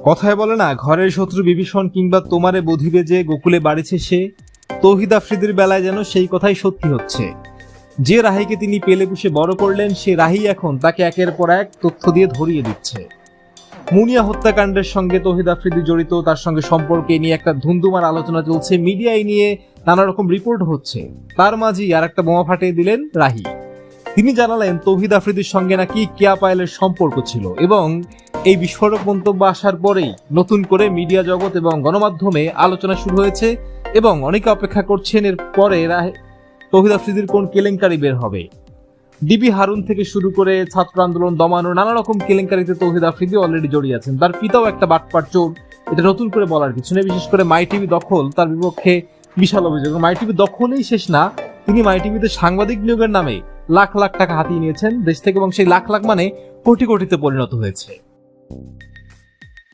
কথায় বলে না, ঘরের শত্রু বিভীষণ কিংবা তোমারে বধিবে যে গোকুলে বাড়িছে সে। তৌহিদ আফ্রিদির বেলায় যেন সেই কথাই সত্যি হচ্ছে। যে রাহিকে তিনি পেলে পুষে বড় করলেন, সে রাহি এখন তাকে একের পর এক তথ্য দিয়ে ধরিয়ে দিচ্ছে। মুনিয়া হত্যাকাণ্ডের সঙ্গে তৌহিদ আফ্রিদি জড়িত, তার সঙ্গে সম্পর্কে নিয়ে একটা ধুন্ধুমার আলোচনা চলছে, মিডিয়ায় নিয়ে নানা রকম রিপোর্ট হচ্ছে। তার মাঝেই আর একটা বোমা ফাটিয়ে দিলেন রাহি। তিনি জানালেন তৌহিদ আফ্রিদির সঙ্গে নাকি কেয়া পায়েলের সম্পর্ক ছিল, এবং এই বিস্ফোরক মন্তব্য আসার পরেই নতুন করে মিডিয়া জগৎ এবং গণমাধ্যমে আলোচনা শুরু হয়েছে, এবং অনেকে অপেক্ষা করছেন এর পরে তৌহিদ আফ্রিদির কোন কেলেঙ্কারি বের হবে। ডিবি হারুন থেকে শুরু করে ছাত্র আন্দোলন দমানো নানা রকম কেলেঙ্কারিতে তৌহিদ আফ্রিদি অলরেডি জড়িয়ে আছেন। তার পিতাও একটা বাটপার চোর, এটা নতুন করে বলার কিছু নেই। বিশেষ করে মাই টিভি দখল তার বিপক্ষে বিশাল অভিযোগ। মাই টিভি দখলেই শেষ না, তিনি মাই টিভিতে সাংবাদিক নিয়োগের নামে লাখ লাখ টাকা হাতিয়ে নিয়েছেন দেশ থেকে, এবং সেই লাখ লাখ মানে কোটি কোটিতে পরিণত হয়েছে।